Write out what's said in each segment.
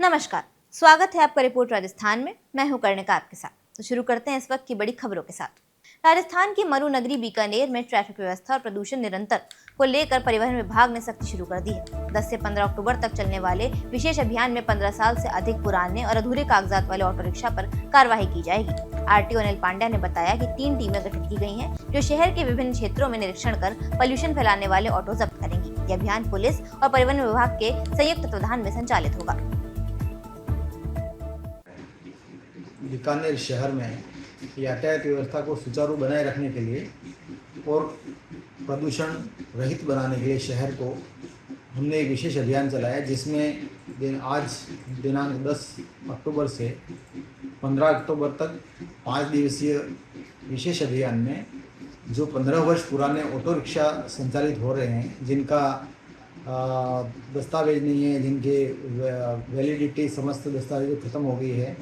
नमस्कार, स्वागत है आपका रिपोर्ट राजस्थान में। मैं हूं कर्णिका आपके साथ। तो शुरू करते हैं इस वक्त की बड़ी खबरों के साथ। राजस्थान की मरु नगरी बीकानेर में ट्रैफिक व्यवस्था और प्रदूषण निरंतर को लेकर परिवहन विभाग ने सख्ती शुरू कर दी है। 10 से 15 अक्टूबर तक चलने वाले विशेष अभियान में 15 साल से अधिक पुराने और अधूरे कागजात वाले ऑटो रिक्शा पर कार्रवाई की जाएगी। आरटीओ अनिल पांड्या ने बताया कि 3 टीमें गठित की गई हैं, जो शहर के विभिन्न क्षेत्रों में निरीक्षण कर पॉल्यूशन फैलाने वाले ऑटो जब्त करेंगी। यह अभियान पुलिस और परिवहन विभाग के संयुक्त तत्वाधान में संचालित होगा। बीकानेर शहर में यातायात व्यवस्था को सुचारू बनाए रखने के लिए और प्रदूषण रहित बनाने के लिए शहर को हमने एक विशेष अभियान चलाया, जिसमें आज दिनांक 10 अक्टूबर से 15 अक्टूबर तक 5 दिवसीय विशेष अभियान में जो 15 वर्ष पुराने ऑटो रिक्शा संचालित हो रहे हैं, जिनका दस्तावेज नहीं है, जिनके वैलिडिटी समस्त दस्तावेज खत्म हो गई है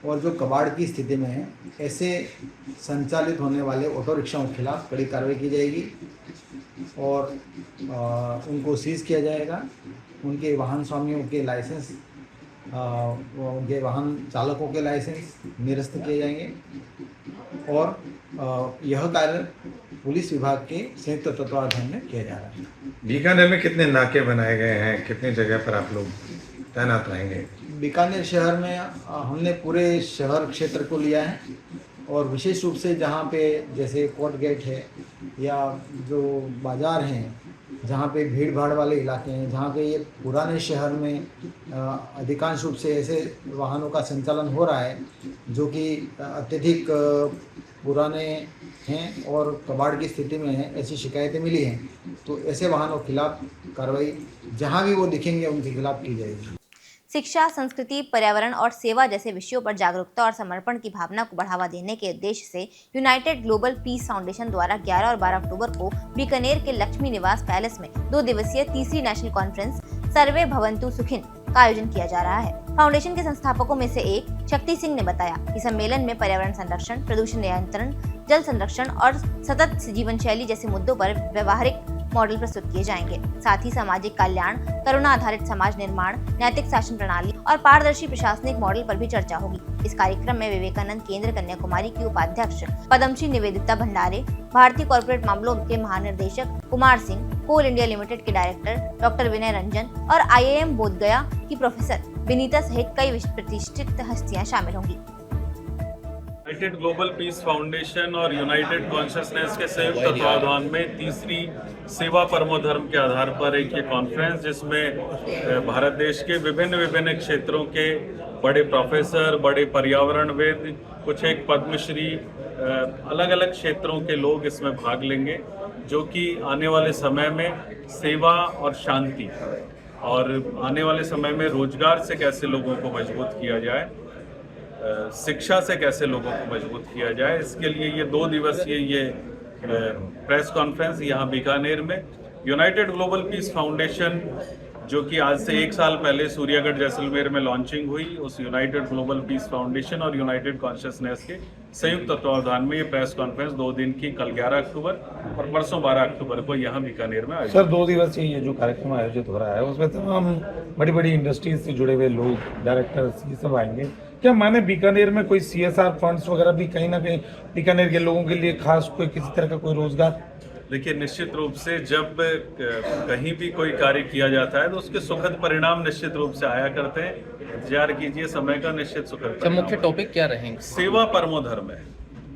और जो कबाड़ की स्थिति में है, ऐसे संचालित होने वाले ऑटो रिक्शाओं के खिलाफ कड़ी कार्रवाई की जाएगी और उनको सीज़ किया जाएगा। उनके वाहन स्वामियों के लाइसेंस, उनके वाहन चालकों के लाइसेंस निरस्त किए जाएंगे और यह कार्य पुलिस विभाग के संयुक्त तत्वाधान में किया जा रहा है। बीकानेर में कितने नाके बनाए गए हैं, कितनी जगह पर आप लोग तैनात रहेंगे? बीकानेर शहर में हमने पूरे शहर क्षेत्र को लिया है और विशेष रूप से जहाँ पे जैसे कोर्ट गेट है या जो बाज़ार हैं, जहाँ पे भीड़ भाड़ वाले इलाके हैं, जहाँ पे ये पुराने शहर में अधिकांश रूप से ऐसे वाहनों का संचालन हो रहा है जो कि अत्यधिक पुराने हैं और कबाड़ की स्थिति में है, ऐसी शिकायतें मिली हैं, तो ऐसे वाहनों के खिलाफ कार्रवाई जहाँ भी वो दिखेंगे उनके खिलाफ की जाएगी। शिक्षा, संस्कृति, पर्यावरण और सेवा जैसे विषयों पर जागरूकता और समर्पण की भावना को बढ़ावा देने के उद्देश्य से यूनाइटेड ग्लोबल पीस फाउंडेशन द्वारा 11 और 12 अक्टूबर को बीकानेर के लक्ष्मी निवास पैलेस में 2 दिवसीय तीसरी नेशनल कॉन्फ्रेंस सर्वे भवन्तु सुखिन का आयोजन किया जा रहा है। फाउंडेशन के संस्थापकों में से एक शक्ति सिंह ने बताया कि सम्मेलन में पर्यावरण संरक्षण, प्रदूषण नियंत्रण, जल संरक्षण और सतत जीवन शैली जैसे मुद्दों पर व्यवहारिक मॉडल प्रस्तुत किए जाएंगे। साथ ही सामाजिक कल्याण, करुणा आधारित समाज निर्माण, नैतिक शासन प्रणाली और पारदर्शी प्रशासनिक मॉडल पर भी चर्चा होगी। इस कार्यक्रम में विवेकानंद केंद्र कन्याकुमारी की उपाध्यक्ष पद्मश्री निवेदिता भंडारे, भारतीय कॉर्पोरेट मामलों के महानिर्देशक कुमार सिंह, कोल इंडिया लिमिटेड के डायरेक्टर डॉक्टर विनय रंजन और IIM बोधगया की प्रोफेसर विनीता सहित कई प्रतिष्ठित हस्तियां शामिल होंगी। यूनाइटेड ग्लोबल पीस फाउंडेशन और यूनाइटेड कॉन्शियसनेस के संयुक्त तत्वाधान में तीसरी सेवा परमो धर्म के आधार पर एक ये कॉन्फ्रेंस, जिसमें भारत देश के विभिन्न क्षेत्रों के बड़े प्रोफेसर, बड़े पर्यावरणविद, कुछ एक पद्मश्री, अलग अलग क्षेत्रों के लोग इसमें भाग लेंगे, जो कि आने वाले समय में सेवा और शांति और आने वाले समय में रोजगार से कैसे लोगों को मजबूत किया जाए, शिक्षा से कैसे लोगों को मजबूत किया जाए, इसके लिए ये 2 दिवसीय ये प्रेस कॉन्फ्रेंस यहाँ बीकानेर में यूनाइटेड ग्लोबल पीस फाउंडेशन, जो कि आज से 1 साल पहले सूर्यागढ़ जैसलमेर में लॉन्चिंग हुई, उस यूनाइटेड ग्लोबल पीस फाउंडेशन और यूनाइटेड कॉन्शियसनेस के संयुक्त तत्वाधान में ये प्रेस कॉन्फ्रेंस 2 दिन की, कल 11 अक्टूबर और परसों 12 अक्टूबर को यहाँ बीकानेर में आयोजित। सर, 2 दिवसीय ये जो कार्यक्रम आयोजित हो रहा है उसमें तमाम बड़ी इंडस्ट्रीज से जुड़े हुए लोग, डायरेक्टर्स, ये सब आएंगे। क्या माने बीकानेर में कोई CSR फंड्स वगैरह भी कहीं ना कहीं बीकानेर के लोगों के लिए खास कोई किसी तरह का कोई रोजगार? देखिए, निश्चित रूप से जब कहीं भी कोई कार्य किया जाता है तो उसके सुखद परिणाम निश्चित रूप से आया करते हैं। इंतजार कीजिए समय का, निश्चित सुखद परिणाम। मुख्य टॉपिक क्या रहेंगे? सेवा परमो धर्म है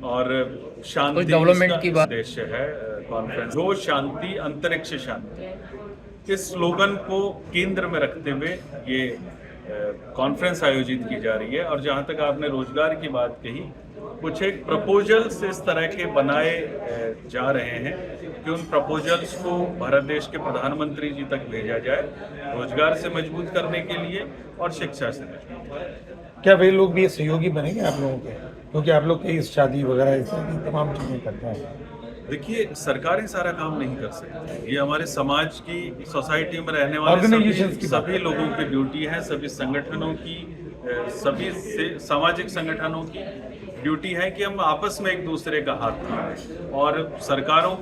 और शांति डेवलपमेंट की बात उद्देश्य है कॉन्फ्रेंस, जो शांति अंतरिक्ष शांति, इस स्लोगन को केंद्र में रखते हुए ये कॉन्फ्रेंस आयोजित की जा रही है। और जहाँ तक आपने रोजगार की बात कही, कुछ एक प्रपोजल्स इस तरह के बनाए जा रहे हैं कि उन प्रपोजल्स को भारत देश के प्रधानमंत्री जी तक भेजा जाए, रोजगार से मजबूत करने के लिए और शिक्षा से मजबूत। क्या वे लोग भी सहयोगी बनेंगे आप लोगों के, क्योंकि आप लोग कई शादी वगैरह तमाम चीजें करते हैं? देखिए, सरकारें सारा काम नहीं कर सकती, ये हमारे समाज की, सोसाइटी में रहने वाले सभी लोगों की ड्यूटी है, सभी संगठनों की, सभी सामाजिक संगठनों की ड्यूटी है कि हम आपस में एक दूसरे का हाथ थामें और सरकारों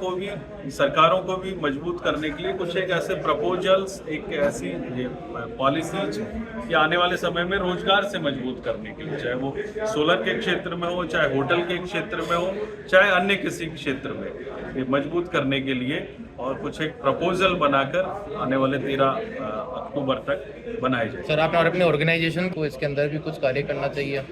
को भी मजबूत करने के लिए कुछ एक ऐसे प्रपोजल्स, एक ऐसी पॉलिसीज कि आने वाले समय में रोजगार से मजबूत करने के लिए, चाहे वो सोलर के क्षेत्र में हो, चाहे होटल के क्षेत्र में हो, चाहे अन्य किसी क्षेत्र में, ये मजबूत करने के लिए और कुछ एक प्रपोजल बनाकर आने वाले 13 अक्टूबर तक बनाए जाए। सर, आपने और अपने ऑर्गेनाइजेशन को इसके अंदर भी कुछ कार्य करना चाहिए।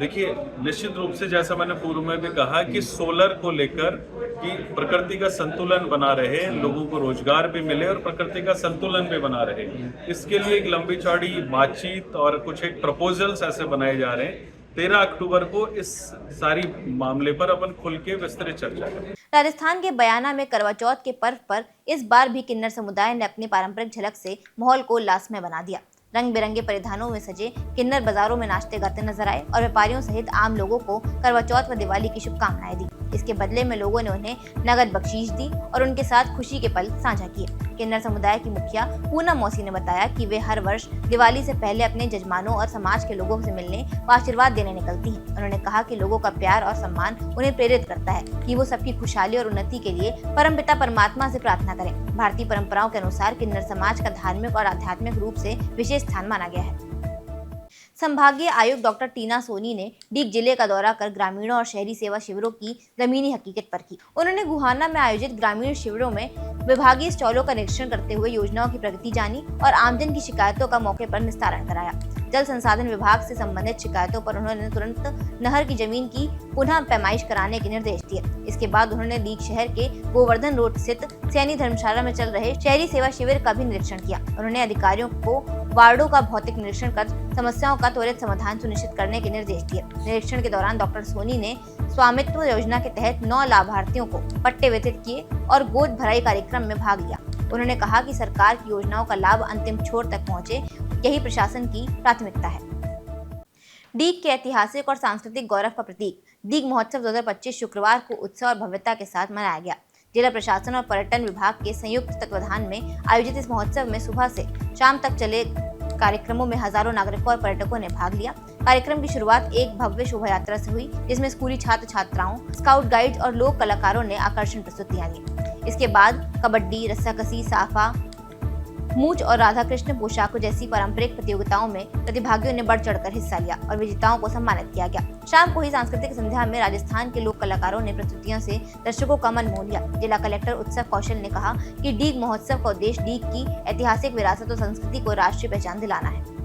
देखिए, निश्चित रूप से जैसा मैंने पूर्व में भी कहा कि सोलर को लेकर कि प्रकृति का संतुलन बना रहे, लोगों को रोजगार भी मिले और प्रकृति का संतुलन भी बना रहे, इसके लिए एक लंबी चौड़ी बातचीत और कुछ एक प्रपोजल्स ऐसे बनाए जा रहे हैं। 13 अक्टूबर को इस सारी मामले पर अपन खुल के विस्तृत चर्चा करें। राजस्थान के बयाना में करवा चौथ के पर्व पर इस बार भी किन्नर समुदाय ने अपनी पारंपरिक झलक से माहौल को उल्लासमय बना दिया। रंग बिरंगे परिधानों में सजे किन्नर बाजारों में नाचते गाते नजर आए और व्यापारियों सहित आम लोगों को करवा चौथ व दिवाली की शुभकामनाएं दी। इसके बदले में लोगों ने उन्हें नगद बख्शीश दी और उनके साथ खुशी के पल साझा किए। किन्नर समुदाय की मुखिया पूनम मौसी ने बताया कि वे हर वर्ष दिवाली से पहले अपने जजमानों और समाज के लोगों से मिलने व आशीर्वाद देने निकलती हैं। उन्होंने कहा कि लोगों का प्यार और सम्मान उन्हें प्रेरित करता है कि वो सबकी खुशहाली और उन्नति के लिए परमपिता परमात्मा से प्रार्थना करें। भारतीय परंपराओं के अनुसार किन्नर समाज का धार्मिक और आध्यात्मिक रूप से विशेष स्थान माना गया है। संभागीय आयुक्त डॉक्टर टीना सोनी ने डीग जिले का दौरा कर ग्रामीणों और शहरी सेवा शिविरों की जमीनी हकीकत पर की। उन्होंने गुहाना में आयोजित ग्रामीण शिविरों में विभागीय स्टॉलों का निरीक्षण करते हुए योजनाओं की प्रगति जानी और आमजन की शिकायतों का मौके पर निस्तारण कराया। जल संसाधन विभाग से संबंधित शिकायतों पर उन्होंने तुरंत नहर की जमीन की पुनः पैमाइश कराने के निर्देश दिए। इसके बाद उन्होंने डीग शहर के गोवर्धन रोड स्थित सैनी धर्मशाला में चल रहे शहरी सेवा शिविर का भी निरीक्षण किया। उन्होंने अधिकारियों को वार्डों का भौतिक निरीक्षण कर समस्याओं का त्वरित समाधान सुनिश्चित करने के निर्देश दिए। निरीक्षण के दौरान डॉक्टर सोनी ने स्वामित्व योजना के तहत 9 लाभार्थियों को पट्टे वितरित किए और गोद भराई कार्यक्रम में भाग लिया। उन्होंने कहा कि सरकार की योजनाओं का लाभ अंतिम छोर तक पहुंचे, यही प्रशासन की प्राथमिकता है। डीग के ऐतिहासिक और सांस्कृतिक गौरव का प्रतीक डीग महोत्सव 2025 शुक्रवार को उत्साह और भव्यता के साथ मनाया गया। जिला प्रशासन और पर्यटन विभाग के संयुक्त तत्वाधान में आयोजित इस महोत्सव में सुबह से शाम तक चले कार्यक्रमों में हजारों नागरिकों और पर्यटकों ने भाग लिया। कार्यक्रम की शुरुआत एक भव्य शोभा यात्रा से हुई, जिसमें स्कूली छात्र छात्राओं, स्काउट गाइड और लोक कलाकारों ने आकर्षण प्रस्तुतियां दी। इसके बाद कबड्डी, रस्साकसी, साफा, मूच और राधा कृष्ण पोशाकों जैसी पारंपरिक प्रतियोगिताओं में प्रतिभागियों ने बढ़ चढ़कर हिस्सा लिया और विजेताओं को सम्मानित किया गया। शाम को ही सांस्कृतिक संध्या में राजस्थान के लोक कलाकारों ने प्रस्तुतियों से दर्शकों का मन मोह लिया। जिला कलेक्टर उत्सव कौशल ने कहा कि डीग महोत्सव का उद्देश्य डीग की ऐतिहासिक विरासत और संस्कृति को राष्ट्रीय पहचान दिलाना है।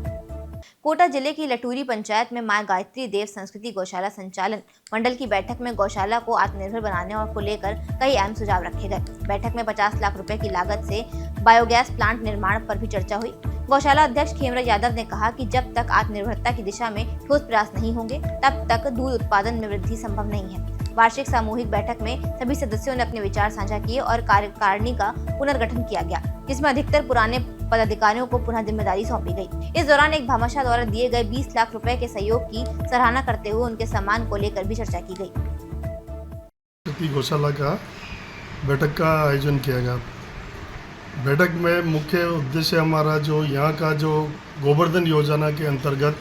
कोटा जिले की लटूरी पंचायत में मां गायत्री देव संस्कृति गौशाला संचालन मंडल की बैठक में गौशाला को आत्मनिर्भर बनाने और को लेकर कई अहम सुझाव रखे गए। बैठक में 50 लाख रुपए की लागत से बायोगैस प्लांट निर्माण पर भी चर्चा हुई। गौशाला अध्यक्ष खेमराज यादव ने कहा कि जब तक आत्मनिर्भरता की दिशा में ठोस प्रयास नहीं होंगे, तब तक दूध उत्पादन में वृद्धि संभव नहीं है। वार्षिक सामूहिक बैठक में सभी सदस्यों ने अपने विचार साझा किए और कार्यकारिणी का पुनर्गठन किया गया, जिसमें अधिकतर पुराने पदाधिकारियों को पुनः जिम्मेदारी सौंपी गई। इस दौरान एक भामाशाह द्वारा दिए गए 20 लाख रुपए के सहयोग की सराहना करते हुए उनके सम्मान को लेकर भी चर्चा की गई। गौशाला का बैठक का आयोजन किया गया। बैठक में मुख्य उद्देश्य हमारा जो यहाँ का जो गोवर्धन योजना के अंतर्गत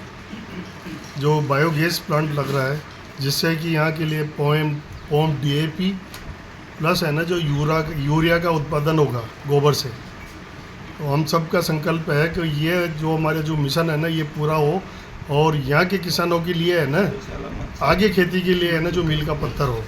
जो बायोगैस प्लांट लग रहा है, जिससे कि यहाँ के लिए पॉम DAP प्लस है ना जो यूरिया का उत्पादन होगा गोबर से। तो हम सबका संकल्प है कि ये जो हमारे जो मिशन है ना ये पूरा हो और यहाँ के किसानों के लिए है ना आगे खेती के लिए है ना जो मील का पत्थर हो।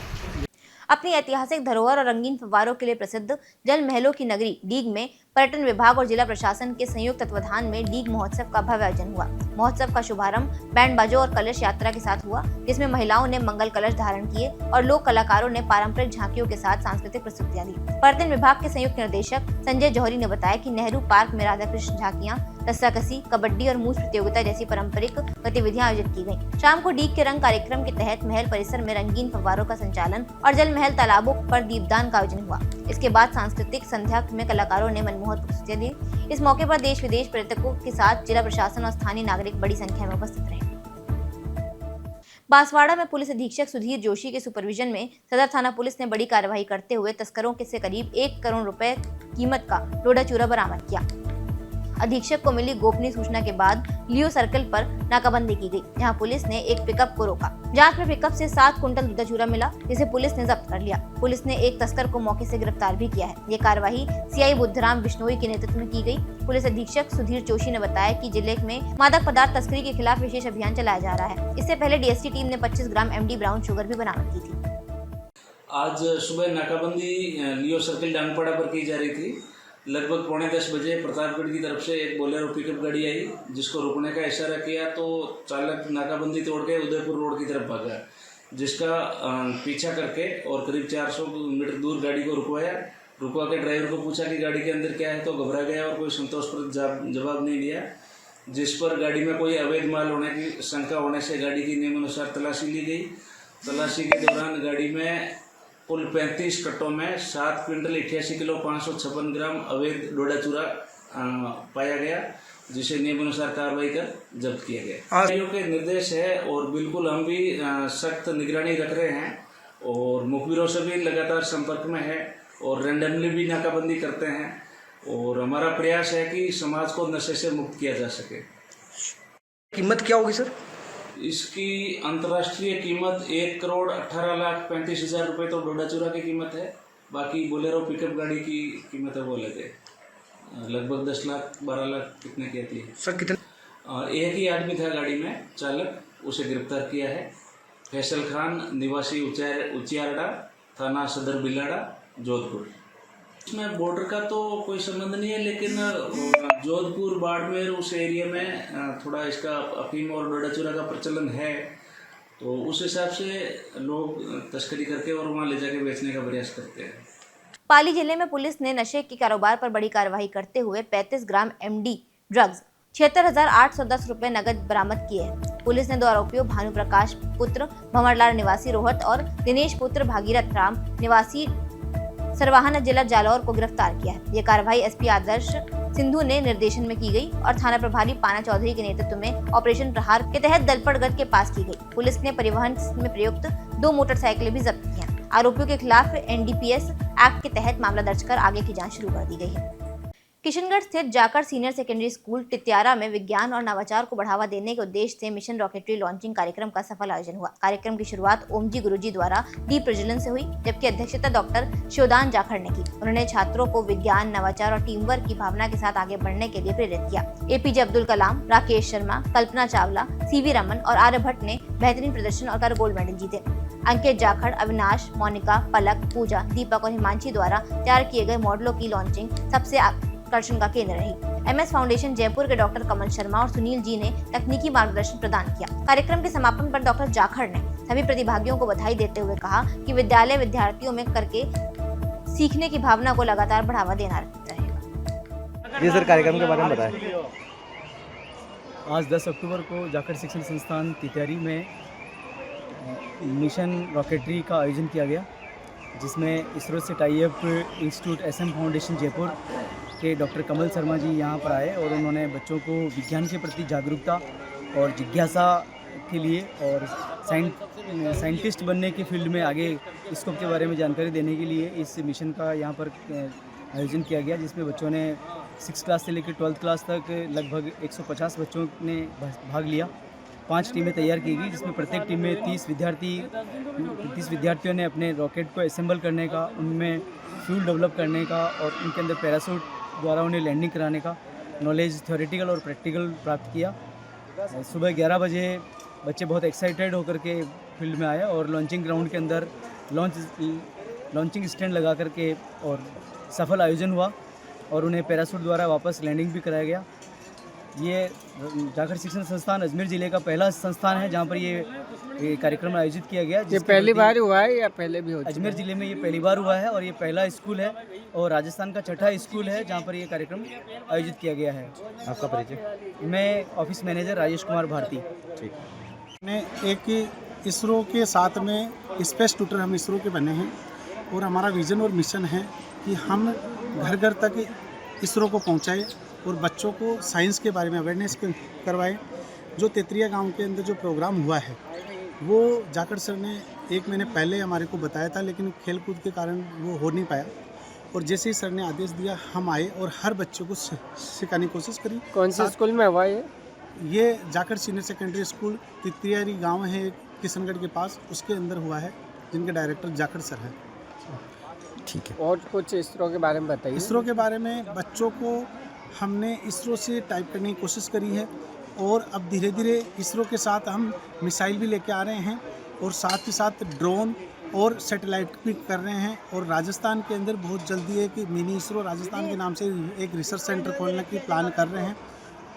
अपनी ऐतिहासिक धरोहर और रंगीन फव्वारों के लिए प्रसिद्ध जल महलों की नगरी डीग में पर्यटन विभाग और जिला प्रशासन के संयुक्त तत्वाधान में डीग महोत्सव का भव्य आयोजन हुआ। महोत्सव का शुभारंभ बैंड बाजों और कलश यात्रा के साथ हुआ, जिसमें महिलाओं ने मंगल कलश धारण किए और लोक कलाकारों ने पारंपरिक झांकियों के साथ सांस्कृतिक प्रस्तुतियां दी। पर्यटन विभाग के संयुक्त निर्देशक संजय जौहरी ने बताया कि नेहरू पार्क में राधा कृष्ण झांकियां, रस्साकसी, कबड्डी और मूछ प्रतियोगिता जैसी पारंपरिक गतिविधियां आयोजित की गयी। शाम को डीग के रंग कार्यक्रम के तहत महल परिसर में रंगीन फव्वारों का संचालन और जल महल तालाबों पर दीपदान का आयोजन हुआ। इसके बाद सांस्कृतिक संध्या में कलाकारों ने मनमोहक प्रस्तुतियां दी। इस मौके पर देश विदेश पर्यटकों के साथ जिला प्रशासन और स्थानीय नागरिक बड़ी संख्या में उपस्थित रहे। बांसवाड़ा में पुलिस अधीक्षक सुधीर जोशी के सुपरविजन में सदर थाना पुलिस ने बड़ी कार्रवाई करते हुए तस्करों से करीब 1 करोड़ रुपए कीमत का डोडा चूरा बरामद किया। अधीक्षक को मिली गोपनीय सूचना के बाद लियो सर्कल पर नाकाबंदी की गई, जहां पुलिस ने एक पिकअप को रोका। जांच में पिकअप से 7 कुंटल दूधा चूरा मिला, जिसे पुलिस ने जब्त कर लिया। पुलिस ने एक तस्कर को मौके से गिरफ्तार भी किया है। ये कार्रवाई सीआई बुद्धराम बिश्नोई के नेतृत्व में की गई। पुलिस अधीक्षक सुधीर जोशी ने बताया कि जिले में मादक पदार्थ तस्करी के खिलाफ विशेष अभियान चलाया जा रहा है। इससे पहले डीएसटी टीम ने 25 ग्राम एमडी ब्राउन शुगर भी बरामद की थी। आज सुबह नाकाबंदी लियो सर्किल डांगपाड़ा पर की जा रही थी। लगभग 9:45 बजे प्रतापगढ़ की तरफ से एक बोलेरो पिकअप गाड़ी आई, जिसको रुकने का इशारा किया तो चालक नाकाबंदी तोड़ के उदयपुर रोड की तरफ भागा, जिसका पीछा करके और करीब 400 मीटर दूर गाड़ी को रुकवा के ड्राइवर को पूछा कि गाड़ी के अंदर क्या है, तो घबरा गया और कोई संतोषप्रद जवाब नहीं दिया, जिस पर गाड़ी में कोई अवैध माल होने की शंका होने से गाड़ी की नियमानुसार तलाशी ली गई। तलाशी के दौरान गाड़ी में कुल 35 कट्टों में 7 क्विंटल 88 किलो 556 ग्राम अवैध डोडा चूरा पाया गया, जिसे नियमानुसार कार्रवाई कर जब्त किया गया। अधिकारियों के निर्देश है और बिल्कुल हम भी सख्त निगरानी रख रहे हैं और मुखबिरों से भी लगातार संपर्क में है और रैंडमली भी नाकाबंदी करते हैं और हमारा प्रयास है कि समाज को नशे से मुक्त किया जा सके। कीमत क्या होगी सर? इसकी अंतर्राष्ट्रीय कीमत 1,18,35,000 रुपये तो डोडा चूरा की कीमत है। बाकी बोलेरो पिकअप गाड़ी की कीमत है वो अलग है, लगभग 10 लाख 12 लाख कितने की आती है सर? कितने? एक ही आदमी था गाड़ी में, चालक, उसे गिरफ्तार किया है। फैसल खान निवासी उचियारडा, थाना सदर बिलाड़ा, जोधपुर। इसमें बॉर्डर का तो कोई संबंध नहीं है, लेकिन जोधपुर बाड़मेर उस एरिया में थोड़ा इसका अफीम और डोडा चूरा का प्रचलन है, तो उस हिसाब से लोग तस्करी करके और वहाँ ले जाके बेचने का प्रयास करते हैं। पाली जिले में पुलिस ने नशे के कारोबार पर बड़ी कार्रवाई करते हुए 35 ग्राम एमडी ड्रग्स 76,810 रुपए नगद बरामद किए हैं। पुलिस ने 2 आरोपियों भानु प्रकाश पुत्र भंवरलाल निवासी रोहट और दिनेश पुत्र भागीरथ राम निवासी सरवाहन जिला जालौर को गिरफ्तार किया है। ये कार्रवाई एसपी आदर्श सिंधु ने निर्देशन में की गई और थाना प्रभारी पाना चौधरी के नेतृत्व में ऑपरेशन प्रहार के तहत दलपतगढ़ के पास की गई। पुलिस ने परिवहन में प्रयुक्त 2 मोटरसाइकिलें भी जब्त की हैं। आरोपियों के खिलाफ एनडीपीएस एक्ट के तहत मामला दर्ज कर आगे की जांच शुरू कर दी गई है। किशनगढ़ स्थित जाकर सीनियर सेकेंडरी स्कूल टित्यारा में विज्ञान और नवाचार को बढ़ावा देने के उद्देश्य से मिशन रॉकेटरी लॉन्चिंग कार्यक्रम का सफल आयोजन हुआ। कार्यक्रम की शुरुआत ओमजी गुरुजी द्वारा दीप प्रज्वलन से हुई, जबकि अध्यक्षता डॉक्टर शिवदान जाखड़ ने की। उन्होंने छात्रों को विज्ञान, नवाचार और टीम वर्क की भावना के साथ आगे बढ़ने के लिए प्रेरित किया। एपीजे अब्दुल कलाम, राकेश शर्मा, कल्पना चावला, सीवी रमन और आर्यभट्ट ने बेहतरीन प्रदर्शन और कर गोल्ड मेडल जीते। अंकित जाखड़, अविनाश, मोनिका, पलक, पूजा, दीपक और हिमांशी द्वारा तैयार किए गए मॉडलों की लॉन्चिंग सबसे आकर्षण का केंद्र रही। एमएस फाउंडेशन जयपुर के डॉक्टर कमल शर्मा और सुनील जी ने तकनीकी मार्गदर्शन प्रदान किया। कार्यक्रम के समापन पर डॉक्टर जाखड़ ने सभी प्रतिभागियों को बधाई देते हुए कहा कि विद्यालय विद्यार्थियों में करके सीखने की भावना को लगातार बढ़ावा देना रहेगा। जी सर, कार्यक्रम के बारे में बताएं। आज 10 अक्टूबर को जाखड़ शिक्षण संस्थान तितैरी में मिशन रॉकेटरी का आयोजन किया गया, जिसमें इसरो से tie up institute SM foundation Jaipur के डॉक्टर कमल शर्मा जी यहाँ पर आए और उन्होंने बच्चों को विज्ञान के प्रति जागरूकता और जिज्ञासा के लिए और साइंटिस्ट बनने के फील्ड में आगे स्कोप के बारे में जानकारी देने के लिए इस मिशन का यहाँ पर आयोजन किया गया, जिसमें बच्चों ने 6th क्लास से लेकर 12th क्लास तक लगभग 150 बच्चों ने भाग लिया। 5 टीमें तैयार की गई, जिसमें प्रत्येक टीम में 30 विद्यार्थियों ने अपने रॉकेट को असेंबल करने का, उनमें फ्यूल डेवलप करने का और उनके अंदर पैराशूट द्वारा उन्हें लैंडिंग कराने का नॉलेज थ्योरेटिकल और प्रैक्टिकल प्राप्त किया। सुबह 11 बजे बच्चे बहुत एक्साइटेड होकर के फील्ड में आए और लॉन्चिंग ग्राउंड के अंदर लॉन्चिंग स्टैंड लगा करके और सफल आयोजन हुआ और उन्हें पैराशूट द्वारा वापस लैंडिंग भी कराया गया। ये जाखड़ शिक्षण संस्थान अजमेर ज़िले का पहला संस्थान है जहाँ पर ये कार्यक्रम आयोजित किया गया। ये पहली बार हुआ है या पहले भी हो चुका है? अजमेर ज़िले में ये पहली बार हुआ है और ये पहला स्कूल है और राजस्थान का 6ठा स्कूल है जहाँ पर ये कार्यक्रम आयोजित किया गया है। आपका परिचय? मैं ऑफिस मैनेजर राजेश कुमार भारती। ठीक। ने एक इसरो के साथ में स्पेस ट्यूटर हम इसरो के बने हैं और हमारा विज़न और मिशन है कि हम घर घर तक इसरो को पहुँचाएँ और बच्चों को साइंस के बारे में अवेयरनेस करवाएं। जो तेतरिया गांव के अंदर जो प्रोग्राम हुआ है वो जाखड़ सर ने 1 महीने पहले हमारे को बताया था, लेकिन खेल कूद के कारण वो हो नहीं पाया और जैसे ही सर ने आदेश दिया हम आए और हर बच्चे को सिखाने की कोशिश करी। कौन से स्कूल में हुआ ये जाकर सीनियर सेकेंडरी स्कूल तितरियारी गांव है किशनगढ़ के पास, उसके अंदर हुआ है, जिनके डायरेक्टर जाकर सर है। ठीक है। और कुछ इसरो के बारे में बताइए। इसरो के बारे में बच्चों को हमने इसरो से टाइप करने की कोशिश करी है और अब धीरे धीरे इसरो के साथ हम मिसाइल भी लेके आ रहे हैं और साथ ही साथ ड्रोन और सैटेलाइट भी कर रहे हैं। और राजस्थान के अंदर बहुत जल्दी एक मिनी इसरो राजस्थान के नाम से एक रिसर्च सेंटर खोलने की प्लान कर रहे हैं।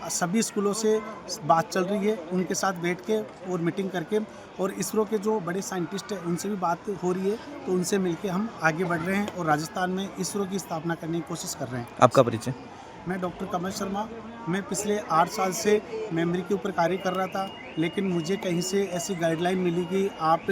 सभी स्कूलों से बात चल रही है, उनके साथ बैठ के और मीटिंग करके, और इसरो के जो बड़े साइंटिस्ट हैं उनसे भी बात हो रही है, तो उनसे मिलके हम आगे बढ़ रहे हैं और राजस्थान में इसरो की स्थापना करने की कोशिश कर रहे हैं। आपका परिचय? मैं डॉक्टर कमल शर्मा, मैं पिछले 8 साल से मेमोरी के ऊपर कार्य कर रहा था, लेकिन मुझे कहीं से ऐसी गाइडलाइन मिली कि आप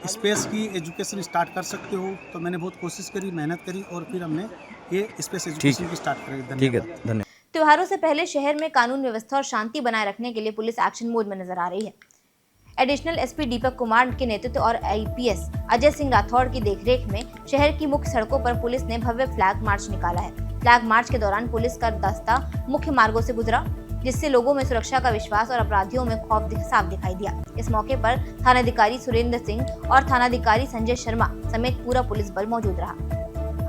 स्पेस की एजुकेशन स्टार्ट कर सकते हो, तो मैंने बहुत कोशिश करी, मेहनत करी और फिर हमने ये स्पेस एजुकेशन की स्टार्ट करी। ठीक है, धन्यवाद। धन्यवाद। त्योहारों से पहले शहर में कानून व्यवस्था और शांति बनाए रखने के लिए पुलिस एक्शन मोड में नजर आ रही है। एडिशनल एसपी दीपक कुमार के नेतृत्व और आईपीएस अजय सिंह राठौड़ की देखरेख में शहर की मुख्य सड़कों पर पुलिस ने भव्य फ्लैग मार्च निकाला है। फ्लैग मार्च के दौरान पुलिस का दस्ता मुख्य मार्गों से गुजरा, जिससे लोगों में सुरक्षा का विश्वास और अपराधियों में खौफ साफ दिखाई दिया। इस मौके पर थानाधिकारी सुरेंद्र सिंह और थानाधिकारी संजय शर्मा समेत पूरा पुलिस बल मौजूद रहा।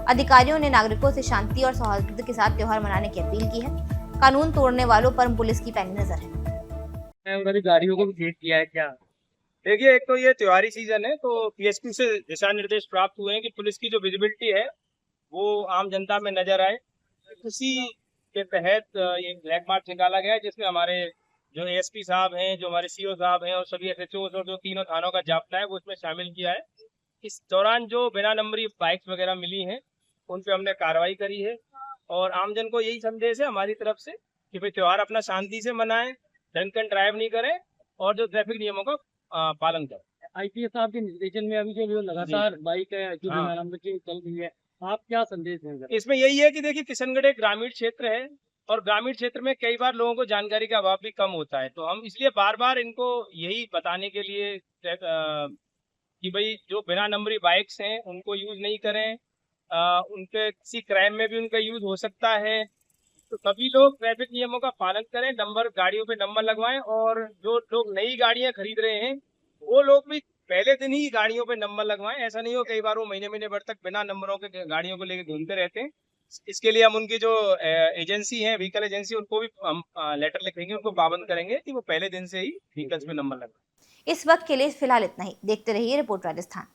अधिकारियों ने नागरिकों से शांति और सौहार्द के साथ त्योहार मनाने की अपील की है। कानून तोड़ने वालों पर पुलिस की पैनी नजर है। गाड़ियों को भी भेज किया है क्या? देखिए, एक तो ये त्योहारी सीजन है, तो पीएसपी से दिशा निर्देश प्राप्त हुए हैं कि पुलिस की जो विजिबिलिटी है वो आम जनता में नजर आए। उसी के तहत ये फ्लैग मार्च निकाला गया है, जिसमें हमारे जो एएसपी साहब हैं, जो हमारे सीओ साहब हैं और सभी एसएचओ और जो तीनों थानों का जाब्ता है वो उसमें शामिल किया है। इस दौरान जो बिना नंबरी बाइक्स वगैरह मिली हैं उन पे हमने कार्रवाई करी है और आमजन को यही संदेश है हमारी तरफ से कि भाई त्योहार अपना शांति से मनाएं, ड्रंक एंड ड्राइव नहीं करें और जो ट्रैफिक नियमों का पालन करें। आईपीएस साहब के निर्देशन में अभी जो लगातार बाइक है जो चल रही है, आप क्या संदेश देंगे? इसमें यही है कि देखिए, किशनगढ़ एक ग्रामीण क्षेत्र है और ग्रामीण क्षेत्र में कई बार लोगों को जानकारी का अभाव भी कम होता है, तो हम इसलिए बार बार इनको यही बताने के लिए कि भाई जो बिना नंबरी बाइक्स हैं उनको यूज नहीं करें, उनके किसी क्राइम में भी उनका यूज हो सकता है, तो सभी लोग ट्रैफिक नियमों का पालन करें, गाड़ियों पे नंबर लगवाएं और जो लोग नई गाड़ियां खरीद रहे हैं वो लोग भी पहले दिन ही गाड़ियों पे नंबर लगवाएं। ऐसा नहीं हो कई बार वो महीने भर तक बिना नंबरों के गाड़ियों को लेकर घूमते रहते हैं। इसके लिए हम उनकी जो एजेंसी है, व्हीकल एजेंसी, उनको भी हम लेटर लिखेंगे, उनको पाबंद करेंगे कि वो पहले दिन से ही व्हीकल्स में नंबर लगवाएं। इस वक्त के लिए फिलहाल इतना ही। देखते रहिए रिपोर्ट राजस्थान।